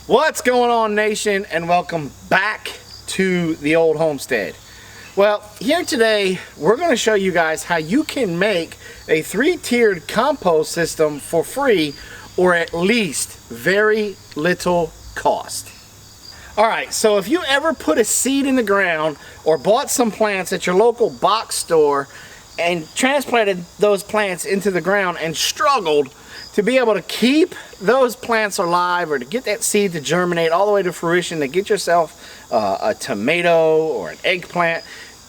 What's going on, nation, and welcome back to the old homestead. Well, here today we're going to show you guys how you can make a 3-tiered compost system for free, or at least very little cost. Alright, so if you ever put a seed in the ground or bought some plants at your local box store and transplanted those plants into the ground and struggled to be able to keep those plants alive, or to get that seed to germinate all the way to fruition, to get yourself a tomato or an eggplant,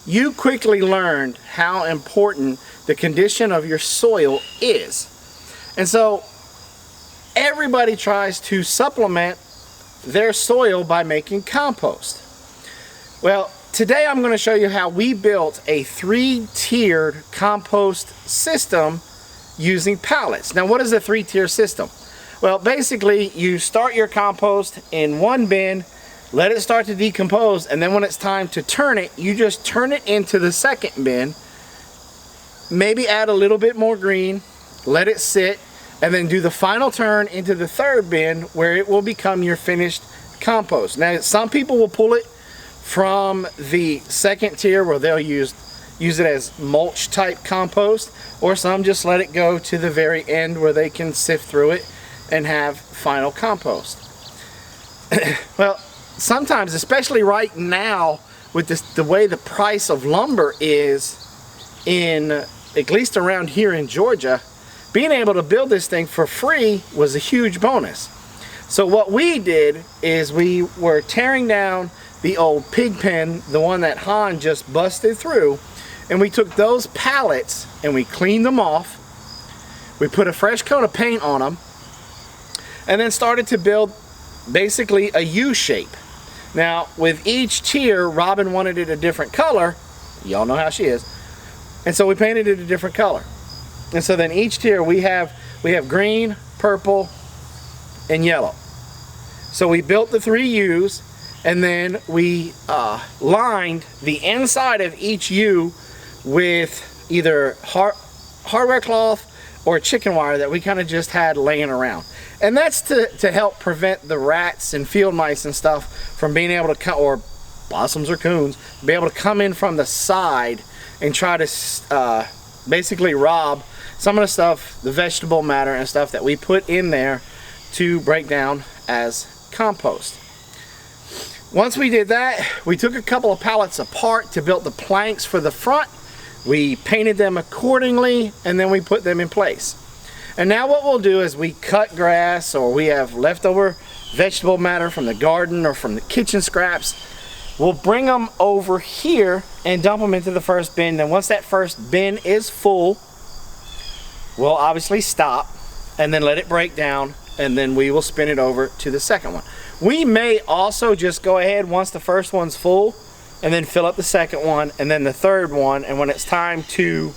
you quickly learned how important the condition of your soil is. And so everybody tries to supplement their soil by making compost. Well, today I'm going to show you how we built a 3-tiered compost system using pallets. Now, what is a 3-tier system? Well, basically you start your compost in one bin, let it start to decompose, and then when it's time to turn it, you just turn it into the second bin, maybe add a little bit more green, let it sit, and then do the final turn into the third bin where it will become your finished compost. Now, some people will pull it from the second tier where they'll use it as mulch type compost, or some just let it go to the very end where they can sift through it and have final compost. Well, sometimes, especially right now with the way the price of lumber is in, at least around here in Georgia, being able to build this thing for free was a huge bonus. So what we did is we were tearing down the old pig pen, the one that Han just busted through, and we took those pallets and we cleaned them off. We put a fresh coat of paint on them and then started to build basically a U shape. Now, with each tier, Robin wanted it a different color. Y'all know how she is. And so we painted it a different color. And so then each tier we have green, purple, and yellow. So we built the 3 U's, and then we lined the inside of each U with either hardware cloth or chicken wire that we kind of just had laying around. And that's to help prevent the rats and field mice and stuff from being able to come, or possums or coons, be able to come in from the side and try to basically rob some of the stuff, the vegetable matter and stuff that we put in there to break down as compost. Once we did that, we took a couple of pallets apart to build the planks for the front. We painted them accordingly, and then we put them in place. And now what we'll do is we cut grass, or we have leftover vegetable matter from the garden or from the kitchen scraps. We'll bring them over here and dump them into the first bin. Then once that first bin is full, we'll obviously stop and then let it break down, and then we will spin it over to the second one. We may also just go ahead once the first one's full and then fill up the second one and then the third one, and when it's time to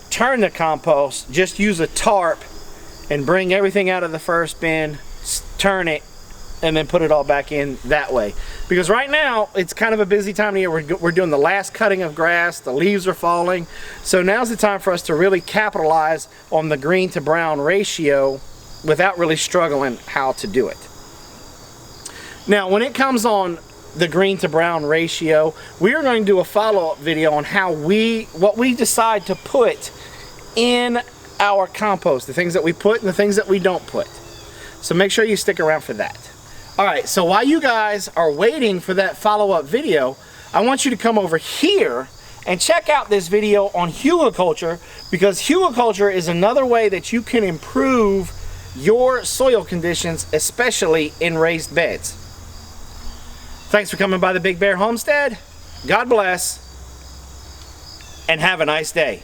turn the compost, just use a tarp and bring everything out of the first bin, turn it, and then put it all back in that way. Because right now it's kind of a busy time of year. We're doing the last cutting of grass, the leaves are falling, so now's the time for us to really capitalize on the green to brown ratio without really struggling how to do it. Now, when it comes on the green to brown ratio, we are going to do a follow-up video on what we decide to put in our compost, the things that we put and the things that we don't put. So make sure you stick around for that. Alright, so while you guys are waiting for that follow-up video, I want you to come over here and check out this video on hugelkultur, because hugelkultur is another way that you can improve your soil conditions, especially in raised beds. Thanks for coming by the Big Bear Homestead. God bless, and have a nice day.